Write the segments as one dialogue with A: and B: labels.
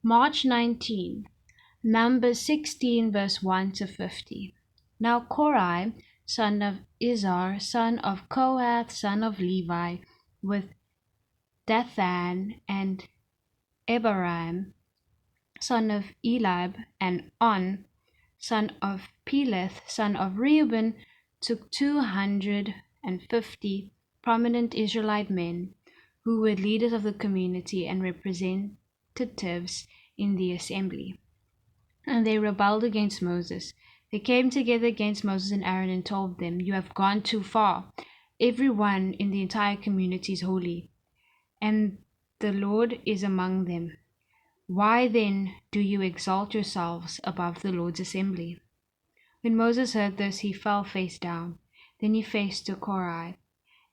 A: March 19, Numbers 16, verse 1 to 50. Now Korah, son of Izhar, son of Kohath, son of Levi, with Dathan and Abiram, son of Eliab, and On, son of Peleth, son of Reuben, took 250 prominent Israelite men who were leaders of the community and representatives in the assembly. And they rebelled against Moses. They came together against Moses and Aaron and told them, "You have gone too far. Everyone in the entire community is holy, and the Lord is among them. Why then do you exalt yourselves above the Lord's assembly?" When Moses heard this, he fell face down. Then he faced to Korah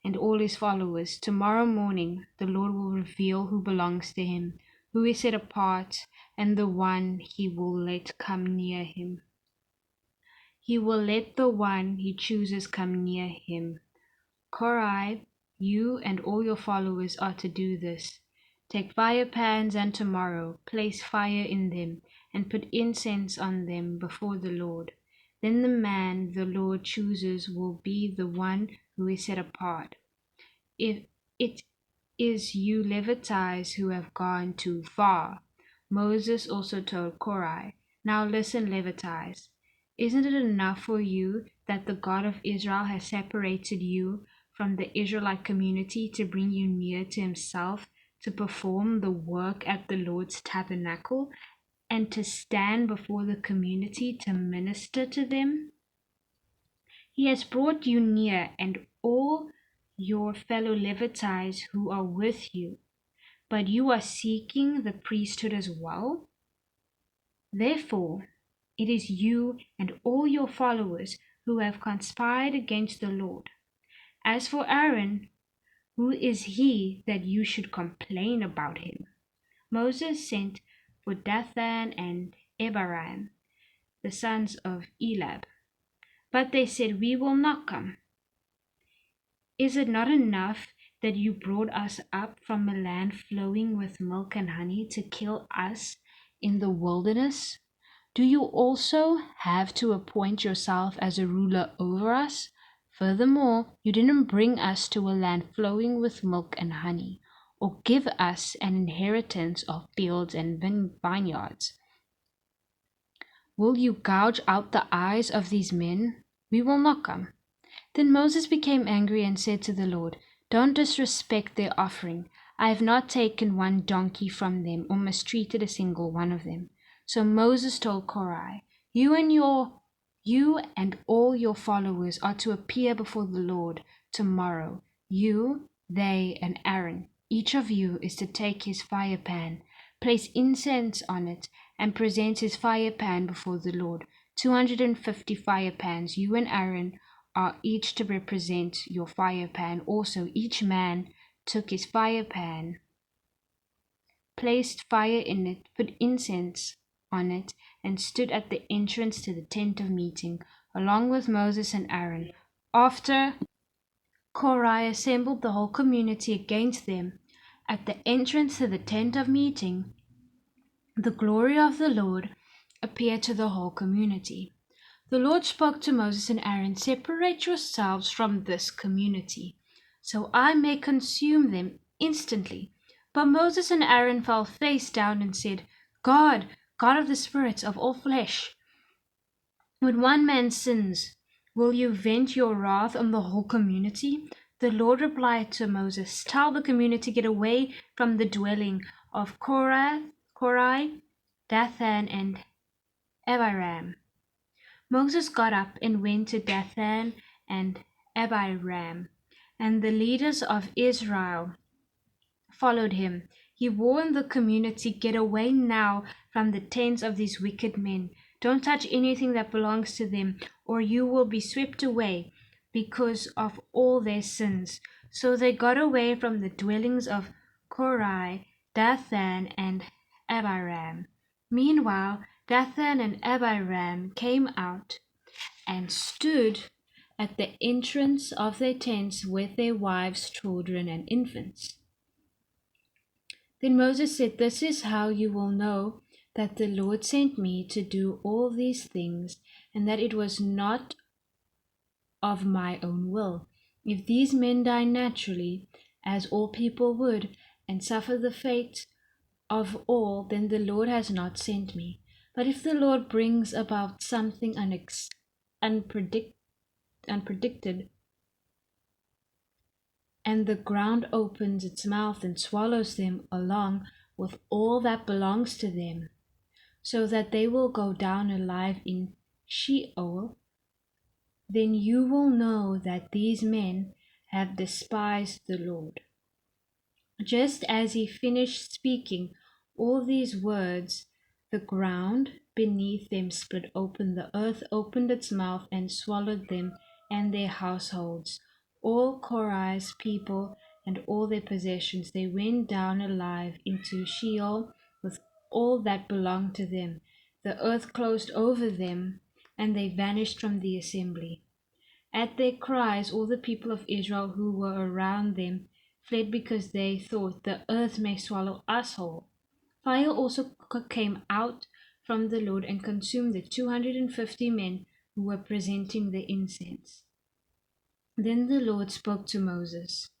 A: and all his followers. "Tomorrow morning the Lord will reveal who belongs to him, who is set apart, and the one he will let come near him. He will let the one he chooses come near him. Korah, you and all your followers are to do this. Take fire pans, and tomorrow place fire in them and put incense on them before the Lord. Then the man the Lord chooses will be the one who is set apart. If it is you Levites who have gone too far." Moses also told Korah, "Now listen, Levites. Isn't it enough for you that the God of Israel has separated you from the Israelite community to bring you near to himself, to perform the work at the Lord's tabernacle, and to stand before the community to minister to them? He has brought you near, and all your fellow Levites who are with you, but you are seeking the priesthood as well. Therefore, it is you and all your followers who have conspired against the Lord. As for Aaron, who is he that you should complain about him?" Moses sent for Dathan and Abiram, the sons of Eliab, but they said, "We will not come. Is it not enough that you brought us up from a land flowing with milk and honey to kill us in the wilderness? Do you also have to appoint yourself as a ruler over us? Furthermore, you didn't bring us to a land flowing with milk and honey, or give us an inheritance of fields and vineyards. Will you gouge out the eyes of these men? We will not come." Then Moses became angry and said to the Lord, "Don't disrespect their offering. I have not taken one donkey from them or mistreated a single one of them." So Moses told Korah, You and all your followers are to appear before the Lord tomorrow. You, they, and Aaron. Each of you is to take his fire pan, place incense on it, and present his fire pan before the Lord. 250 fire pans. You and Aaron are each to represent your fire pan. Also, each man took his fire pan, placed fire in it, put incense on it, and stood at the entrance to the tent of meeting, along with Moses and Aaron. After Korah assembled the whole community against them at the entrance to the tent of meeting, the glory of the Lord appeared to the whole community. The Lord spoke to Moses and Aaron, "Separate yourselves from this community, so I may consume them instantly." But Moses and Aaron fell face down and said, God of the spirits of all flesh, when one man sins, will you vent your wrath on the whole community? The Lord replied to Moses, "Tell the community, get away from the dwelling of Korah, Dathan, and Abiram." Moses got up and went to Dathan and Abiram, and the leaders of Israel followed him. He warned the community, "Get away now from the tents of these wicked men. Don't touch anything that belongs to them, or you will be swept away because of all their sins." So they got away from the dwellings of Korah, Dathan, and Abiram. Meanwhile, Dathan and Abiram came out and stood at the entrance of their tents with their wives, children, and infants. Then Moses said, "This is how you will know that the Lord sent me to do all these things, and that it was not of my own will. If these men die naturally, as all people would, and suffer the fate of all, then the Lord has not sent me. But if the Lord brings about something unpredicted, and the ground opens its mouth and swallows them along with all that belongs to them, so that they will go down alive in Sheol, then you will know that these men have despised the Lord." Just as he finished speaking all these words, the ground beneath them split open, the earth opened its mouth and swallowed them and their households, all Korah's people and all their possessions. They went down alive into Sheol with all that belonged to them. The earth closed over them, and they vanished from the assembly. At their cries, all the people of Israel who were around them fled, because they thought, "The earth may swallow us whole." Fire also came out from the Lord and consumed the 250 men who were presenting the incense. Then the Lord spoke to Moses,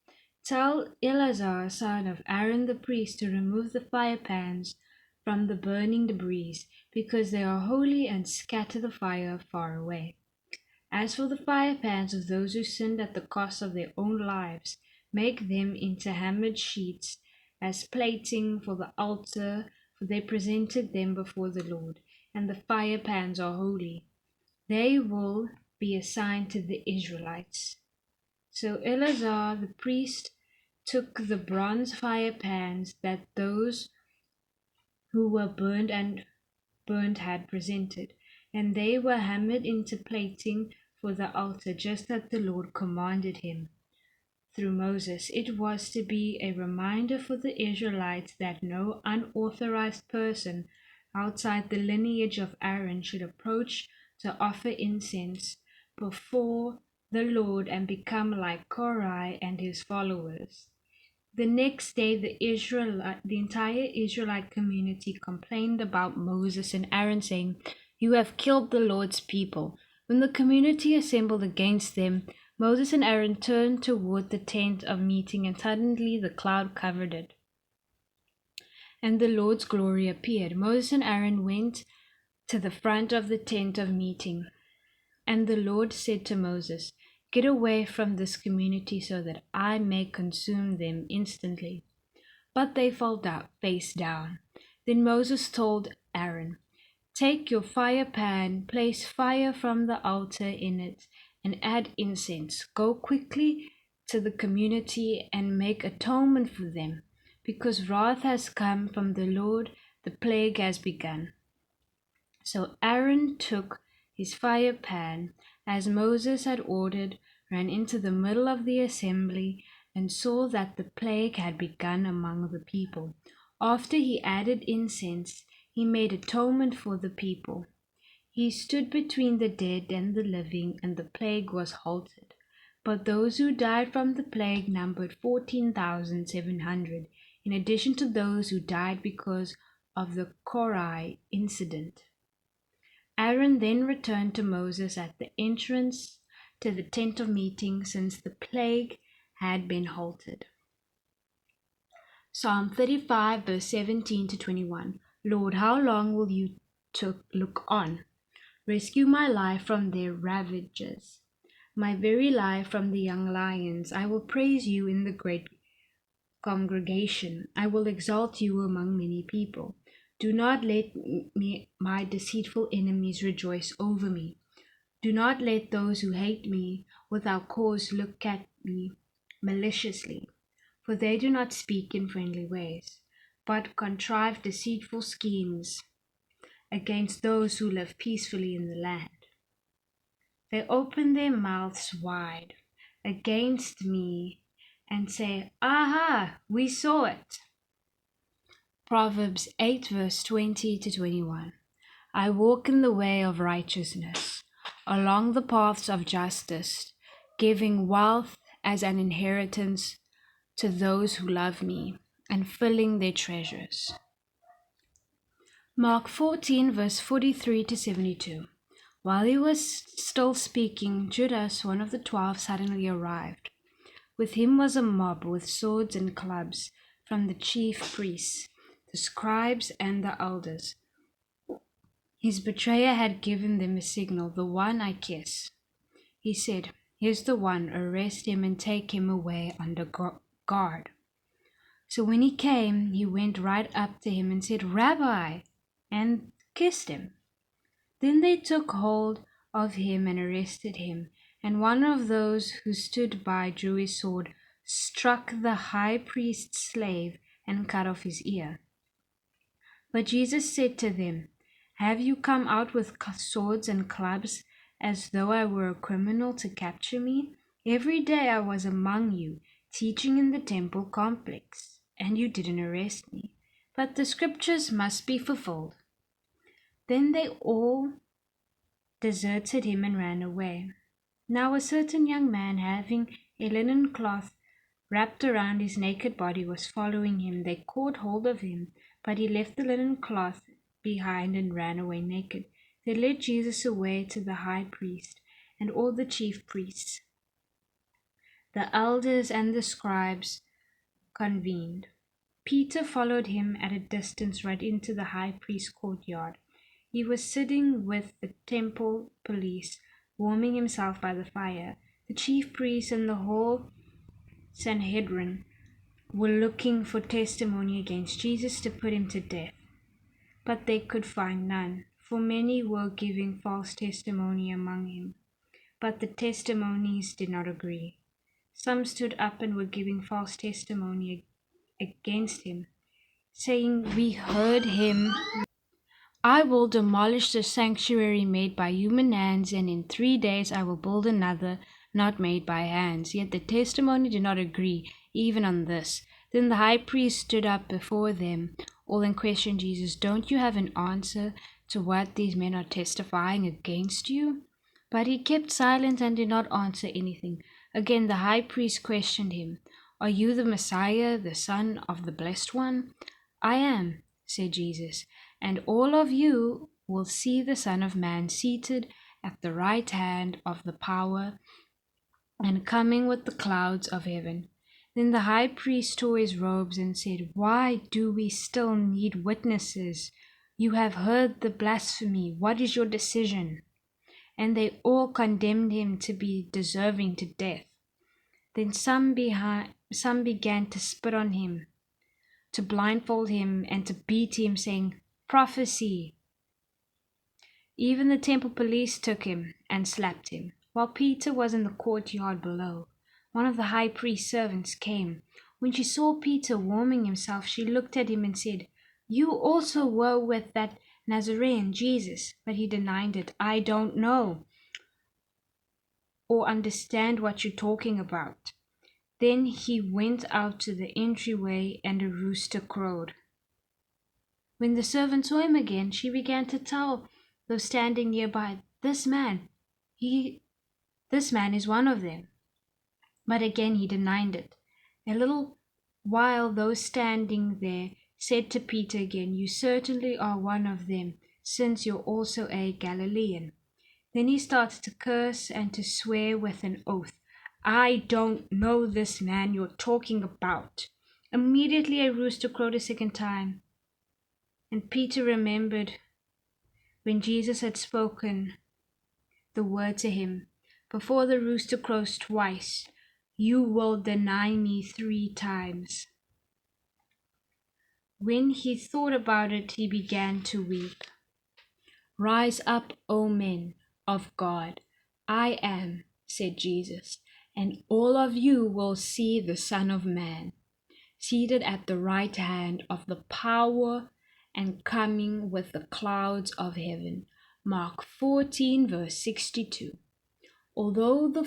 A: "Tell Eleazar, son of Aaron the priest, to remove the fire pans from the burning debris, because they are holy, and scatter the fire far away. As for the fire pans of those who sinned at the cost of their own lives, make them into hammered sheets as plating for the altar, for they presented them before the Lord, and the fire pans are holy. They will be assigned to the Israelites." So Eleazar the priest took the bronze fire pans that those who were burned had presented, and they were hammered into plating for the altar, just as the Lord commanded him through Moses. It was to be a reminder for the Israelites that no unauthorized person outside the lineage of Aaron should approach to offer incense before the Lord and become like Korah and his followers. The next day, the entire Israelite community complained about Moses and Aaron, saying, "You have killed the Lord's people." When the community assembled against them, Moses and Aaron turned toward the tent of meeting, and suddenly the cloud covered it, and the Lord's glory appeared. Moses and Aaron went to the front of the tent of meeting, and the Lord said to Moses, "Get away from this community so that I may consume them instantly." But they fell down, face down. Then Moses told Aaron, "Take your fire pan, place fire from the altar in it, and add incense. Go quickly to the community and make atonement for them, because wrath has come from the Lord, the plague has begun." So Aaron took his fire pan, as Moses had ordered, ran into the middle of the assembly, and saw that the plague had begun among the people. After he added incense, he made atonement for the people. He stood between the dead and the living, and the plague was halted. But those who died from the plague numbered 14,700, in addition to those who died because of the Korah incident. Aaron then returned to Moses at the entrance to the tent of meeting, since the plague had been halted. Psalm 35, verse 17 to 21. Lord, how long will you look on? Rescue my life from their ravages, my very life from the young lions. I will praise you in the great congregation. I will exalt you among many people. Do not let my deceitful enemies rejoice over me. Do not let those who hate me without cause look at me maliciously, for they do not speak in friendly ways, but contrive deceitful schemes against those who live peacefully in the land. They open their mouths wide against me and say, "Aha, we saw it." Proverbs 8, verse 20 to 21. I walk in the way of righteousness, along the paths of justice, giving wealth as an inheritance to those who love me. and filling their treasures. Mark 14, verse 43 to 72. While he was still speaking, Judas, one of the 12, suddenly arrived. With him was a mob with swords and clubs from the chief priests, the scribes, and the elders. His betrayer had given them a signal, the one I kiss. He said, "Here's the one, arrest him and take him away under guard." So when he came, he went right up to him and said, "Rabbi," and kissed him. Then they took hold of him and arrested him. And one of those who stood by drew his sword, struck the high priest's slave, and cut off his ear. But Jesus said to them, "Have you come out with swords and clubs, as though I were a criminal to capture me? Every day I was among you, teaching in the temple complex, and you didn't arrest me. But the scriptures must be fulfilled." Then they all deserted him and ran away. Now a certain young man, having a linen cloth wrapped around his naked body, was following him. They caught hold of him, but he left the linen cloth behind and ran away naked. They led Jesus away to the high priest and all the chief priests. The elders and the scribes convened. Peter followed him at a distance right into the high priest's courtyard. He was sitting with the temple police, warming himself by the fire. The chief priests and the whole Sanhedrin were looking for testimony against Jesus to put him to death. But they could find none, for many were giving false testimony among him. But the testimonies did not agree. Some stood up and were giving false testimony against him, saying, "We heard him. I will demolish the sanctuary made by human hands, and in 3 days I will build another not made by hands." Yet the testimony did not agree, even on this. Then the high priest stood up before them all and questioned Jesus, "Don't you have an answer to what these men are testifying against you?" But he kept silent and did not answer anything. Again the high priest questioned him, "Are you the Messiah, the Son of the Blessed One?" "I am," said Jesus, "and all of you will see the Son of Man seated at the right hand of the power and coming with the clouds of heaven." Then the high priest tore his robes and said, "Why do we still need witnesses? You have heard the blasphemy. What is your decision?" And they all condemned him to be deserving to death. Then some began to spit on him, to blindfold him, and to beat him, saying, "Prophesy." Even the temple police took him and slapped him. While Peter was in the courtyard below, one of the high priest's servants came. When she saw Peter warming himself, she looked at him and said, "You also were with that Nazarene, Jesus." But he denied it. "I don't know or understand what you're talking about." Then he went out to the entryway and a rooster crowed. When the servant saw him again, she began to tell those standing nearby, This man is one of them." But again he denied it. A little while those standing there said to Peter again, "You certainly are one of them, since you're also a Galilean." Then he started to curse and to swear with an oath. "I don't know this man you're talking about." Immediately a rooster crowed a second time, and Peter remembered when Jesus had spoken the word to him, "Before the rooster crows twice, you will deny me 3 times." When he thought about it, he began to weep. "Rise up, O men of God. I am," said Jesus, "and all of you will see the Son of Man seated at the right hand of the power and coming with the clouds of heaven." Mark 14, verse 62. Although the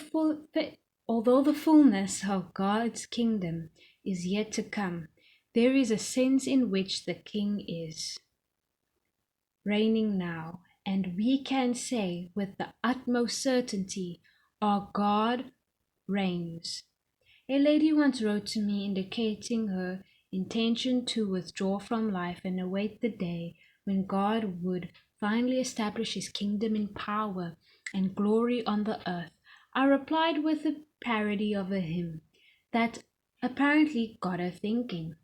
A: fullness of God's kingdom is yet to come, there is a sense in which the King is reigning now, and we can say with the utmost certainty, our God reigns. A lady once wrote to me indicating her intention to withdraw from life and await the day when God would finally establish his kingdom in power and glory on the earth, I replied with a parody of a hymn that apparently got her thinking.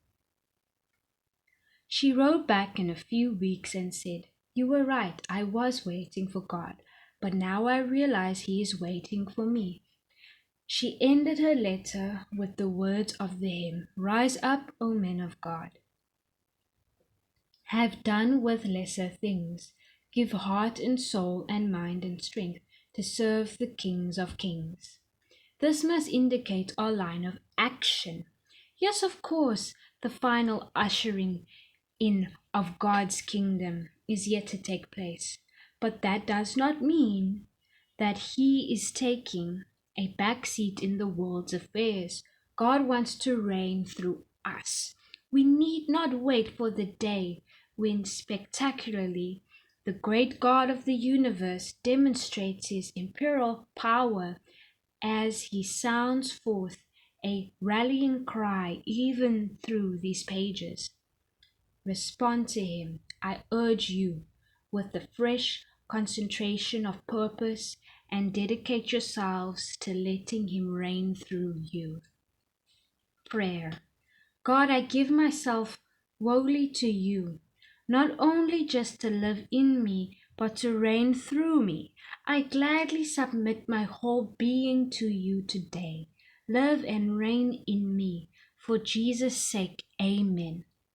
A: She wrote back in a few weeks and said, "You were right, I was waiting for God, but now I realize he is waiting for me." She ended her letter with the words of the hymn, "Rise up, O men of God. Have done with lesser things. Give heart and soul and mind and strength to serve the kings of kings." This must indicate our line of action. Yes, of course, the final ushering in of God's kingdom is yet to take place, but that does not mean that he is taking a back seat in the world's affairs. God wants to reign through us. We need not wait for the day when spectacularly the great God of the universe demonstrates his imperial power as he sounds forth a rallying cry even through these pages. Respond to him, I urge you, with the fresh concentration of purpose, and dedicate yourselves to letting him reign through you. Prayer. God, I give myself wholly to you, not only just to live in me, but to reign through me. I gladly submit my whole being to you today. Live and reign in me. For Jesus' sake, amen.